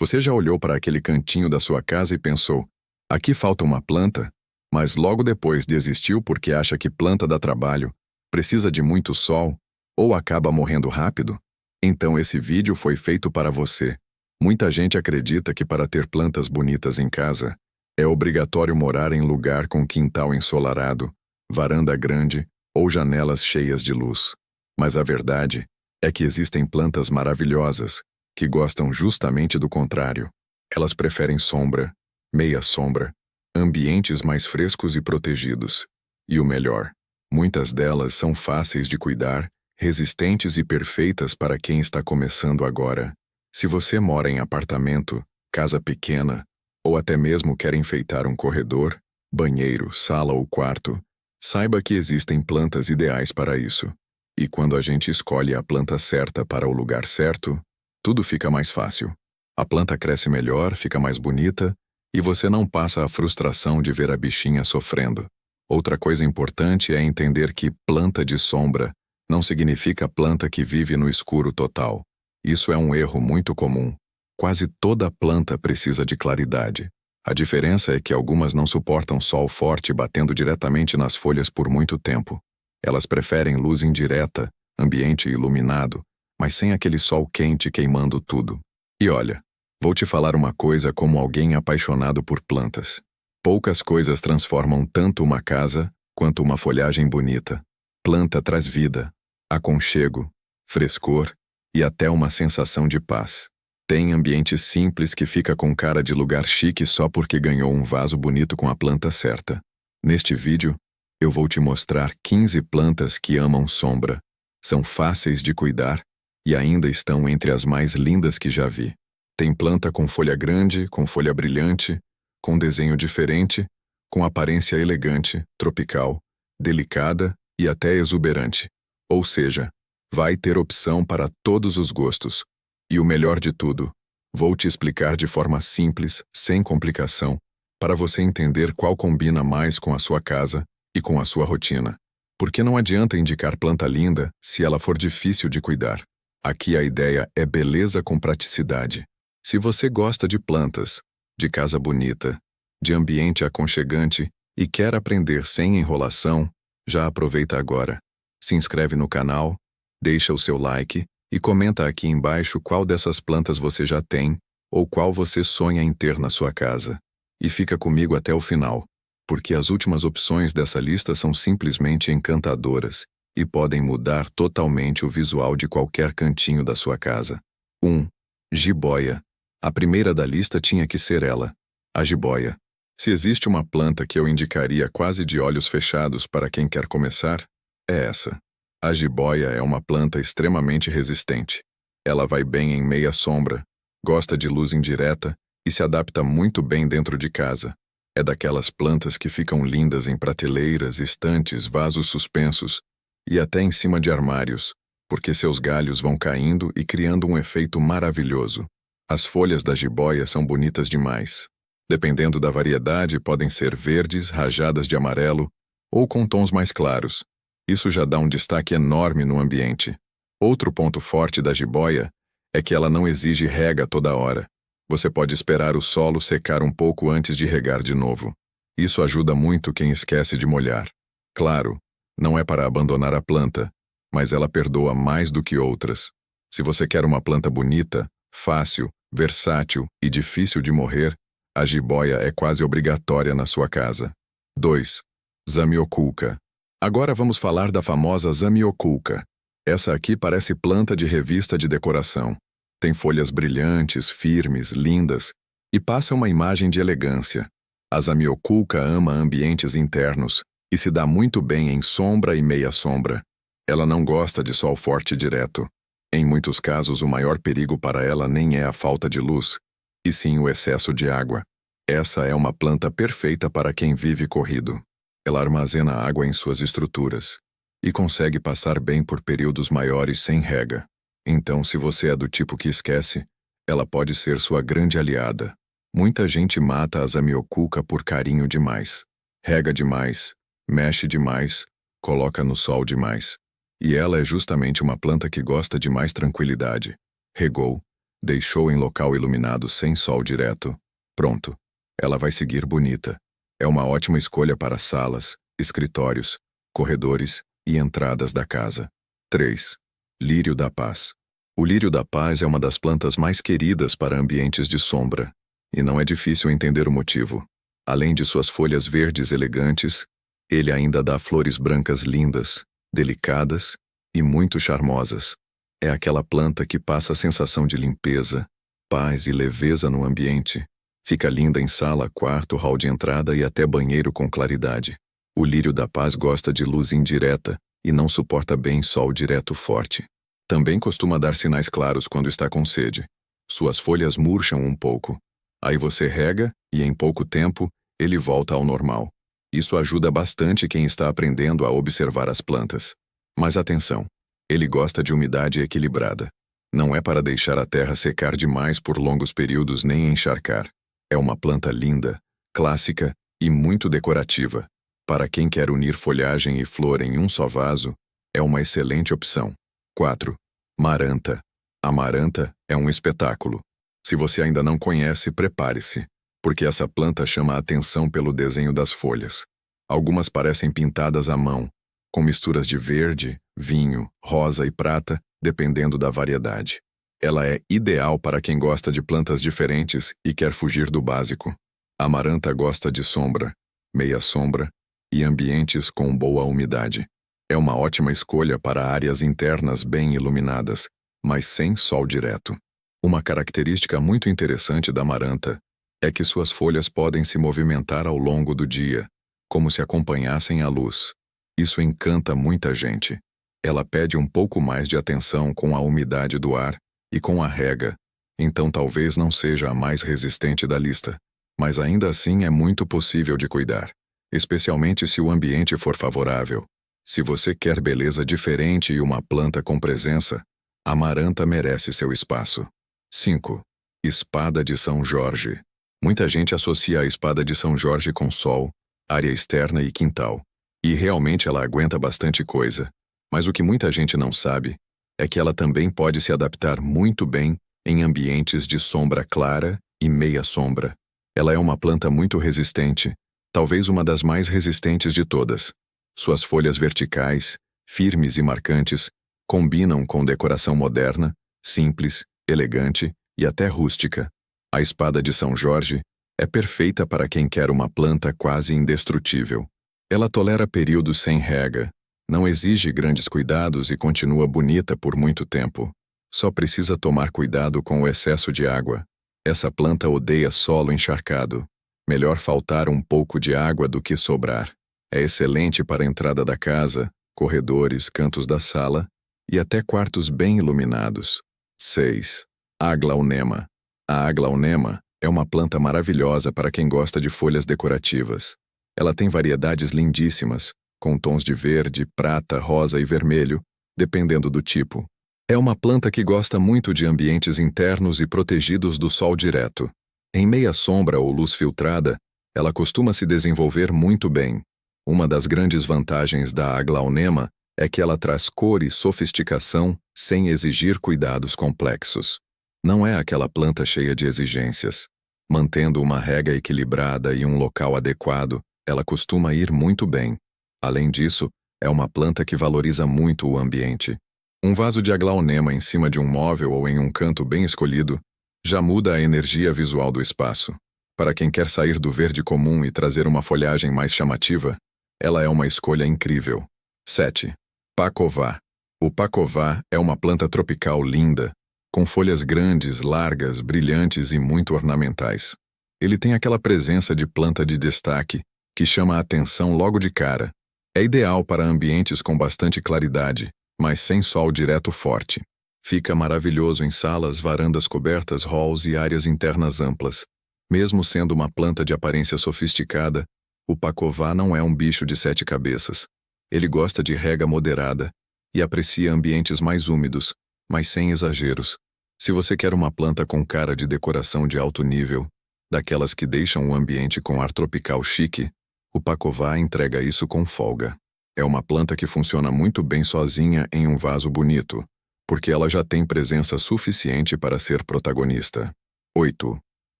Você já olhou para aquele cantinho da sua casa e pensou, aqui falta uma planta, mas logo depois desistiu porque acha que planta dá trabalho, precisa de muito sol, ou acaba morrendo rápido? Então esse vídeo foi feito para você. Muita gente acredita que para ter plantas bonitas em casa, é obrigatório morar em lugar com quintal ensolarado, varanda grande ou janelas cheias de luz. Mas a verdade é que existem plantas maravilhosas que gostam justamente do contrário. Elas preferem sombra, meia sombra, ambientes mais frescos e protegidos. E o melhor, muitas delas são fáceis de cuidar, resistentes e perfeitas para quem está começando agora. Se você mora em apartamento, casa pequena, ou até mesmo quer enfeitar um corredor, banheiro, sala ou quarto, saiba que existem plantas ideais para isso. E quando a gente escolhe a planta certa para o lugar certo, tudo fica mais fácil. A planta cresce melhor, fica mais bonita, e você não passa a frustração de ver a bichinha sofrendo. Outra coisa importante é entender que planta de sombra não significa planta que vive no escuro total. Isso é um erro muito comum. Quase toda planta precisa de claridade. A diferença é que algumas não suportam sol forte batendo diretamente nas folhas por muito tempo. Elas preferem luz indireta, ambiente iluminado, mas sem aquele sol quente queimando tudo. E olha, vou te falar uma coisa como alguém apaixonado por plantas. Poucas coisas transformam tanto uma casa quanto uma folhagem bonita. Planta traz vida, aconchego, frescor e até uma sensação de paz. Tem ambientes simples que fica com cara de lugar chique só porque ganhou um vaso bonito com a planta certa. Neste vídeo, eu vou te mostrar 15 plantas que amam sombra, são fáceis de cuidar e ainda estão entre as mais lindas que já vi. Tem planta com folha grande, com folha brilhante, com desenho diferente, com aparência elegante, tropical, delicada e até exuberante. Ou seja, vai ter opção para todos os gostos. E o melhor de tudo, vou te explicar de forma simples, sem complicação, para você entender qual combina mais com a sua casa e com a sua rotina. Porque não adianta indicar planta linda se ela for difícil de cuidar. Aqui a ideia é beleza com praticidade. Se você gosta de plantas, de casa bonita, de ambiente aconchegante e quer aprender sem enrolação, já aproveita agora. Se inscreve no canal, deixa o seu like e comenta aqui embaixo qual dessas plantas você já tem ou qual você sonha em ter na sua casa. E fica comigo até o final, porque as últimas opções dessa lista são simplesmente encantadoras e podem mudar totalmente o visual de qualquer cantinho da sua casa. 1. Jiboia. A primeira da lista tinha que ser ela, a jiboia. Se existe uma planta que eu indicaria quase de olhos fechados para quem quer começar, é essa. A jiboia é uma planta extremamente resistente. Ela vai bem em meia sombra, gosta de luz indireta e se adapta muito bem dentro de casa. É daquelas plantas que ficam lindas em prateleiras, estantes, vasos suspensos e até em cima de armários, porque seus galhos vão caindo e criando um efeito maravilhoso. As folhas da jiboia são bonitas demais. Dependendo da variedade, podem ser verdes, rajadas de amarelo ou com tons mais claros. Isso já dá um destaque enorme no ambiente. Outro ponto forte da jiboia é que ela não exige rega toda hora. Você pode esperar o solo secar um pouco antes de regar de novo. Isso ajuda muito quem esquece de molhar. Claro, não é para abandonar a planta, mas ela perdoa mais do que outras. Se você quer uma planta bonita, fácil, versátil e difícil de morrer, a jiboia é quase obrigatória na sua casa. 2. Zamioculca. Agora vamos falar da famosa Zamioculca. Essa aqui parece planta de revista de decoração. Tem folhas brilhantes, firmes, lindas e passa uma imagem de elegância. A Zamioculca ama ambientes internos e se dá muito bem em sombra e meia sombra. Ela não gosta de sol forte direto. Em muitos casos, o maior perigo para ela nem é a falta de luz, e sim o excesso de água. Essa é uma planta perfeita para quem vive corrido. Ela armazena água em suas estruturas e consegue passar bem por períodos maiores sem rega. Então, se você é do tipo que esquece, ela pode ser sua grande aliada. Muita gente mata a Zamioculca por carinho demais. Rega demais, mexe demais, coloca no sol demais. E ela é justamente uma planta que gosta de mais tranquilidade. Regou, Deixou em local iluminado sem sol direto. Pronto. Ela vai seguir bonita. É uma ótima escolha para salas, escritórios, corredores e entradas da casa. 3. Lírio da paz. O lírio da paz é uma das plantas mais queridas para ambientes de sombra. E não é difícil entender o motivo. Além de suas folhas verdes elegantes, ele ainda dá flores brancas lindas, delicadas e muito charmosas. É aquela planta que passa a sensação de limpeza, paz e leveza no ambiente. Fica linda em sala, quarto, hall de entrada e até banheiro com claridade. O lírio da paz gosta de luz indireta e não suporta bem sol direto forte. Também costuma dar sinais claros quando está com sede. Suas folhas murcham um pouco. Aí você rega e em pouco tempo ele volta ao normal. Isso ajuda bastante quem está aprendendo a observar as plantas. Mas atenção, ele gosta de umidade equilibrada. Não é para deixar a terra secar demais por longos períodos nem encharcar. É uma planta linda, clássica e muito decorativa. Para quem quer unir folhagem e flor em um só vaso, é uma excelente opção. 4. Maranta. A maranta é um espetáculo. Se você ainda não conhece, prepare-se, porque essa planta chama a atenção pelo desenho das folhas. Algumas parecem pintadas à mão, com misturas de verde, vinho, rosa e prata, dependendo da variedade. Ela é ideal para quem gosta de plantas diferentes e quer fugir do básico. A maranta gosta de sombra, meia sombra e ambientes com boa umidade. É uma ótima escolha para áreas internas bem iluminadas, mas sem sol direto. Uma característica muito interessante da maranta é que suas folhas podem se movimentar ao longo do dia, como se acompanhassem a luz. Isso encanta muita gente. Ela pede um pouco mais de atenção com a umidade do ar e com a rega, então talvez não seja a mais resistente da lista, mas ainda assim é muito possível de cuidar, especialmente se o ambiente for favorável. Se você quer beleza diferente e uma planta com presença, a maranta merece seu espaço. 5. Espada de São Jorge. Muita gente associa a espada de São Jorge com sol, área externa e quintal. E realmente ela aguenta bastante coisa. Mas o que muita gente não sabe é que ela também pode se adaptar muito bem em ambientes de sombra clara e meia sombra. Ela é uma planta muito resistente, talvez uma das mais resistentes de todas. Suas folhas verticais, firmes e marcantes, combinam com decoração moderna, simples, elegante e até rústica. A espada de São Jorge é perfeita para quem quer uma planta quase indestrutível. Ela tolera períodos sem rega, não exige grandes cuidados e continua bonita por muito tempo. Só precisa tomar cuidado com o excesso de água. Essa planta odeia solo encharcado. Melhor faltar um pouco de água do que sobrar. É excelente para a entrada da casa, corredores, cantos da sala e até quartos bem iluminados. 6. Aglaonema. A aglaonema é uma planta maravilhosa para quem gosta de folhas decorativas. Ela tem variedades lindíssimas, com tons de verde, prata, rosa e vermelho, dependendo do tipo. É uma planta que gosta muito de ambientes internos e protegidos do sol direto. Em meia sombra ou luz filtrada, ela costuma se desenvolver muito bem. Uma das grandes vantagens da aglaonema é que ela traz cor e sofisticação sem exigir cuidados complexos. Não é aquela planta cheia de exigências. Mantendo uma rega equilibrada e um local adequado, ela costuma ir muito bem. Além disso, é uma planta que valoriza muito o ambiente. Um vaso de aglaonema em cima de um móvel ou em um canto bem escolhido já muda a energia visual do espaço. Para quem quer sair do verde comum e trazer uma folhagem mais chamativa, ela é uma escolha incrível. 7. Pacová. O pacová é uma planta tropical linda, com folhas grandes, largas, brilhantes e muito ornamentais. Ele tem aquela presença de planta de destaque que chama a atenção logo de cara. É ideal para ambientes com bastante claridade, mas sem sol direto forte. Fica maravilhoso em salas, varandas cobertas, halls e áreas internas amplas. Mesmo sendo uma planta de aparência sofisticada, o pacová não é um bicho de 7 cabeças. Ele gosta de rega moderada e aprecia ambientes mais úmidos, mas sem exageros. Se você quer uma planta com cara de decoração de alto nível, daquelas que deixam o ambiente com ar tropical chique, o pacová entrega isso com folga. É uma planta que funciona muito bem sozinha em um vaso bonito, porque ela já tem presença suficiente para ser protagonista. 8.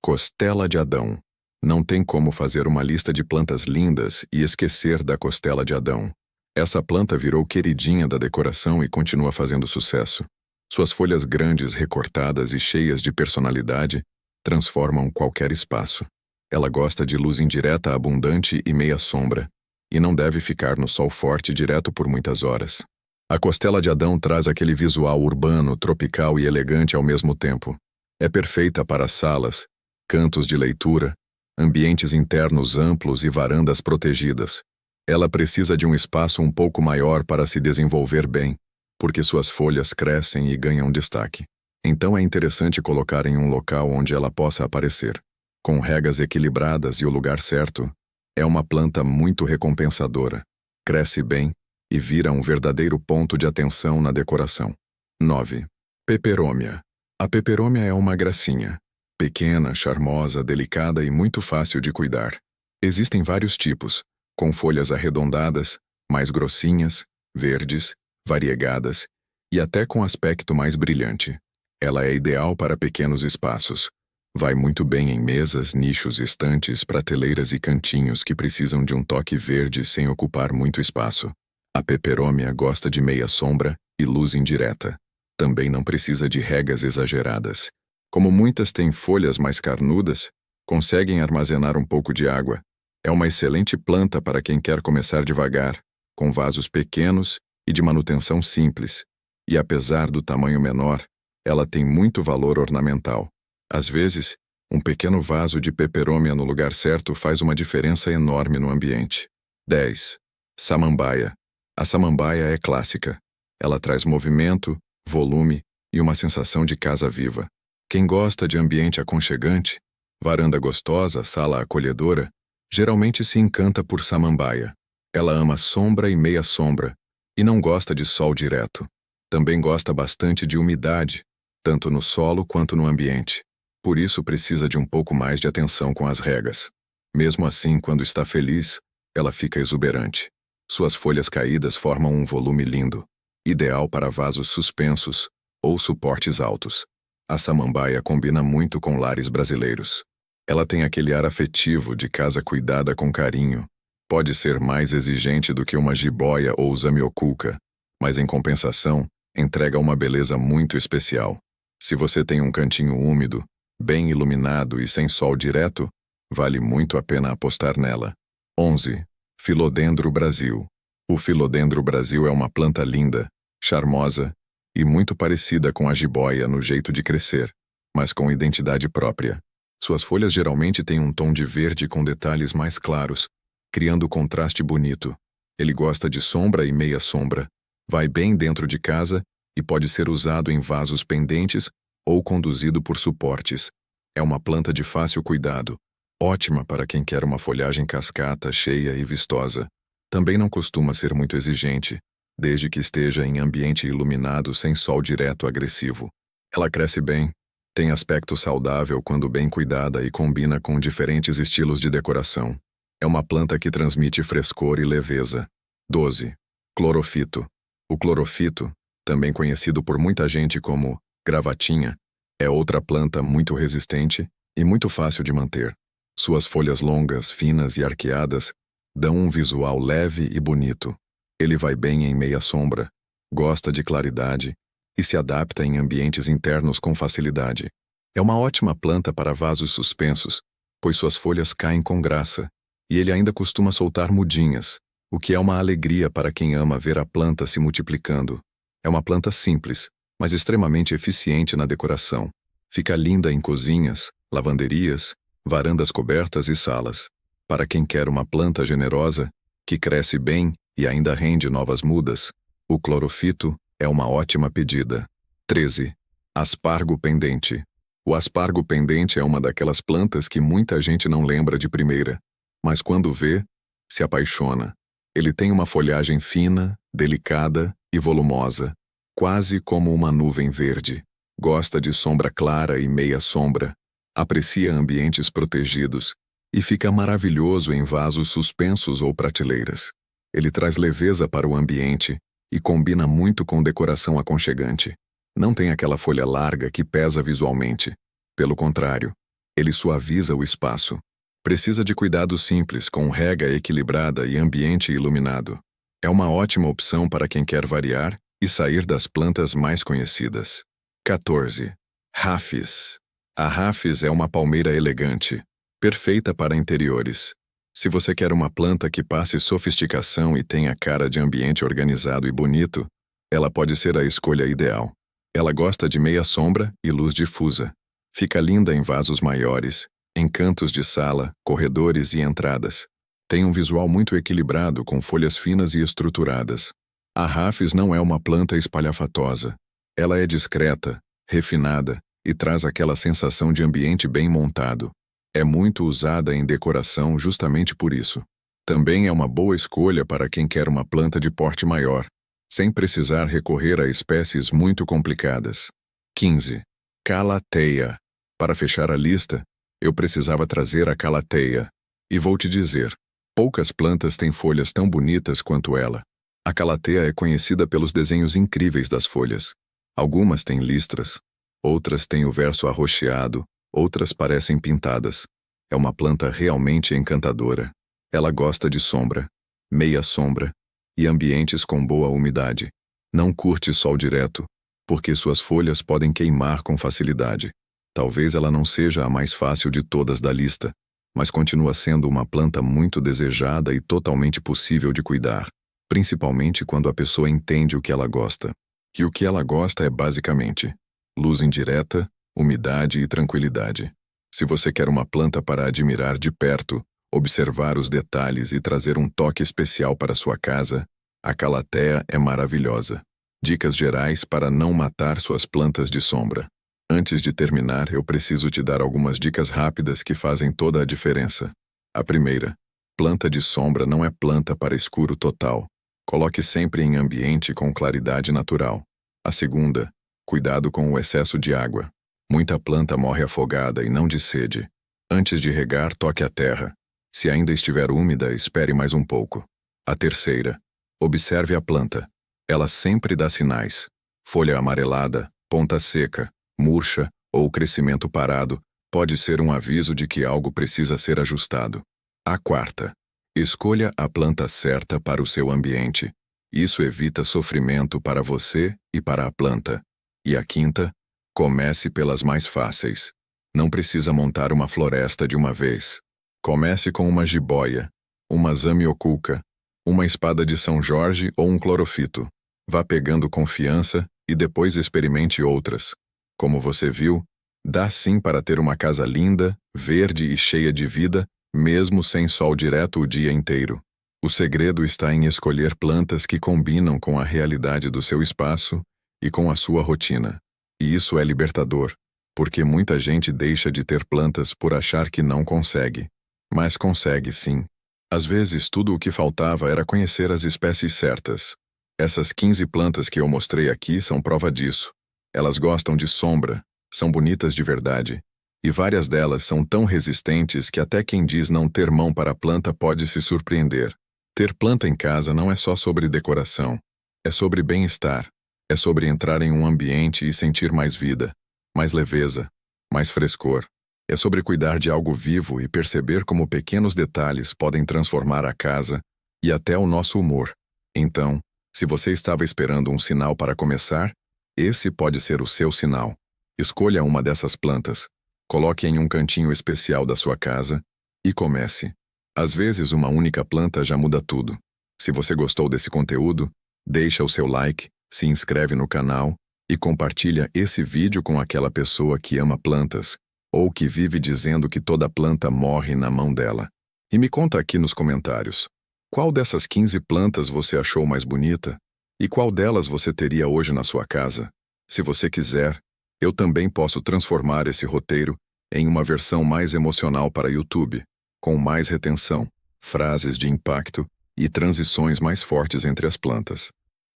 Costela de Adão. Não tem como fazer uma lista de plantas lindas e esquecer da costela de Adão. Essa planta virou queridinha da decoração e continua fazendo sucesso. Suas folhas grandes, recortadas e cheias de personalidade transformam qualquer espaço. Ela gosta de luz indireta abundante e meia sombra, e não deve ficar no sol forte direto por muitas horas. A costela de Adão traz aquele visual urbano, tropical e elegante ao mesmo tempo. É perfeita para salas, cantos de leitura, ambientes internos amplos e varandas protegidas. Ela precisa de um espaço um pouco maior para se desenvolver bem, porque suas folhas crescem e ganham destaque. Então é interessante colocar em um local onde ela possa aparecer. Com regas equilibradas e o lugar certo, é uma planta muito recompensadora. Cresce bem e vira um verdadeiro ponto de atenção na decoração. 9. Peperômia. A peperômia é uma gracinha. Pequena, charmosa, delicada e muito fácil de cuidar. Existem vários tipos, com folhas arredondadas, mais grossinhas, verdes, variegadas e até com aspecto mais brilhante. Ela é ideal para pequenos espaços. Vai muito bem em mesas, nichos, estantes, prateleiras e cantinhos que precisam de um toque verde sem ocupar muito espaço. A peperômia gosta de meia sombra e luz indireta. Também não precisa de regas exageradas. Como muitas têm folhas mais carnudas, conseguem armazenar um pouco de água. É uma excelente planta para quem quer começar devagar, com vasos pequenos e de manutenção simples. E apesar do tamanho menor, ela tem muito valor ornamental. Às vezes, um pequeno vaso de peperômia no lugar certo faz uma diferença enorme no ambiente. 10. Samambaia. A samambaia é clássica. Ela traz movimento, volume e uma sensação de casa viva. Quem gosta de ambiente aconchegante, varanda gostosa, sala acolhedora, geralmente se encanta por samambaia. Ela ama sombra e meia sombra, e não gosta de sol direto. Também gosta bastante de umidade, tanto no solo quanto no ambiente. Por isso precisa de um pouco mais de atenção com as regas. Mesmo assim, quando está feliz, ela fica exuberante. Suas folhas caídas formam um volume lindo, ideal para vasos suspensos ou suportes altos. A samambaia combina muito com lares brasileiros. Ela tem aquele ar afetivo de casa cuidada com carinho. Pode ser mais exigente do que uma jiboia ou zamioculca, mas em compensação, entrega uma beleza muito especial. Se você tem um cantinho úmido, bem iluminado e sem sol direto, vale muito a pena apostar nela. 11. Filodendro Brasil. O Filodendro Brasil é uma planta linda, charmosa e muito parecida com a jiboia no jeito de crescer, mas com identidade própria. Suas folhas geralmente têm um tom de verde com detalhes mais claros, criando contraste bonito. Ele gosta de sombra e meia sombra, vai bem dentro de casa e pode ser usado em vasos pendentes ou conduzido por suportes. É uma planta de fácil cuidado, ótima para quem quer uma folhagem cascata, cheia e vistosa. Também não costuma ser muito exigente, desde que esteja em ambiente iluminado sem sol direto agressivo. Ela cresce bem, tem aspecto saudável quando bem cuidada e combina com diferentes estilos de decoração. É uma planta que transmite frescor e leveza. 12. Clorofito. O clorofito, também conhecido por muita gente como gravatinha, é outra planta muito resistente e muito fácil de manter. Suas folhas longas, finas e arqueadas dão um visual leve e bonito. Ele vai bem em meia sombra, gosta de claridade e se adapta em ambientes internos com facilidade. É uma ótima planta para vasos suspensos, pois suas folhas caem com graça, e ele ainda costuma soltar mudinhas, o que é uma alegria para quem ama ver a planta se multiplicando. É uma planta simples, mas extremamente eficiente na decoração. Fica linda em cozinhas, lavanderias, varandas cobertas e salas. Para quem quer uma planta generosa, que cresce bem e ainda rende novas mudas, o clorofito é uma ótima pedida. 13. Aspargo pendente. O aspargo pendente é uma daquelas plantas que muita gente não lembra de primeira, mas quando vê, se apaixona. Ele tem uma folhagem fina, delicada e volumosa, quase como uma nuvem verde. Gosta de sombra clara e meia sombra, aprecia ambientes protegidos e fica maravilhoso em vasos suspensos ou prateleiras. Ele traz leveza para o ambiente e combina muito com decoração aconchegante. Não tem aquela folha larga que pesa visualmente. Pelo contrário, ele suaviza o espaço. Precisa de cuidado simples, com rega equilibrada e ambiente iluminado. É uma ótima opção para quem quer variar e sair das plantas mais conhecidas. 14. Rhapis. A Rhapis é uma palmeira elegante, perfeita para interiores. Se você quer uma planta que passe sofisticação e tenha cara de ambiente organizado e bonito, ela pode ser a escolha ideal. Ela gosta de meia sombra e luz difusa. Fica linda em vasos maiores, em cantos de sala, corredores e entradas. Tem um visual muito equilibrado, com folhas finas e estruturadas. A Rhapis não é uma planta espalhafatosa. Ela é discreta, refinada e traz aquela sensação de ambiente bem montado. É muito usada em decoração justamente por isso. Também é uma boa escolha para quem quer uma planta de porte maior, sem precisar recorrer a espécies muito complicadas. 15. Calatheia. Para fechar a lista, eu precisava trazer a Calatheia. E vou te dizer, poucas plantas têm folhas tão bonitas quanto ela. A Calatheia é conhecida pelos desenhos incríveis das folhas. Algumas têm listras, outras têm o verso arroxeado, outras parecem pintadas. É uma planta realmente encantadora. Ela gosta de sombra, meia sombra e ambientes com boa umidade. Não curte sol direto, porque suas folhas podem queimar com facilidade. Talvez ela não seja a mais fácil de todas da lista, mas continua sendo uma planta muito desejada e totalmente possível de cuidar, principalmente quando a pessoa entende o que ela gosta. E o que ela gosta é basicamente luz indireta, umidade e tranquilidade. Se você quer uma planta para admirar de perto, observar os detalhes e trazer um toque especial para sua casa, a Calatheia é maravilhosa. Dicas gerais para não matar suas plantas de sombra. Antes de terminar, eu preciso te dar algumas dicas rápidas que fazem toda a diferença. A primeira: planta de sombra não é planta para escuro total. Coloque sempre em ambiente com claridade natural. A segunda: cuidado com o excesso de água. Muita planta morre afogada e não de sede. Antes de regar, toque a terra. Se ainda estiver úmida, espere mais um pouco. A terceira: observe a planta. Ela sempre dá sinais. Folha amarelada, ponta seca, murcha ou crescimento parado pode ser um aviso de que algo precisa ser ajustado. A quarta: escolha a planta certa para o seu ambiente. Isso evita sofrimento para você e para a planta. E a quinta: comece pelas mais fáceis. Não precisa montar uma floresta de uma vez. Comece com uma jiboia, uma zamioculca, uma espada de São Jorge ou um clorofito. Vá pegando confiança e depois experimente outras. Como você viu, dá sim para ter uma casa linda, verde e cheia de vida, mesmo sem sol direto o dia inteiro. O segredo está em escolher plantas que combinam com a realidade do seu espaço e com a sua rotina. E isso é libertador, porque muita gente deixa de ter plantas por achar que não consegue. Mas consegue sim. Às vezes tudo o que faltava era conhecer as espécies certas. Essas 15 plantas que eu mostrei aqui são prova disso. Elas gostam de sombra, são bonitas de verdade, e várias delas são tão resistentes que até quem diz não ter mão para a planta pode se surpreender. Ter planta em casa não é só sobre decoração, é sobre bem-estar, é sobre entrar em um ambiente e sentir mais vida, mais leveza, mais frescor. É sobre cuidar de algo vivo e perceber como pequenos detalhes podem transformar a casa e até o nosso humor. Então, se você estava esperando um sinal para começar, esse pode ser o seu sinal. Escolha uma dessas plantas, coloque em um cantinho especial da sua casa e comece. Às vezes, uma única planta já muda tudo. Se você gostou desse conteúdo, deixa o seu like, se inscreve no canal e compartilha esse vídeo com aquela pessoa que ama plantas ou que vive dizendo que toda planta morre na mão dela. E me conta aqui nos comentários, qual dessas 15 plantas você achou mais bonita? E qual delas você teria hoje na sua casa? Se você quiser, eu também posso transformar esse roteiro em uma versão mais emocional para YouTube, com mais retenção, frases de impacto e transições mais fortes entre as plantas.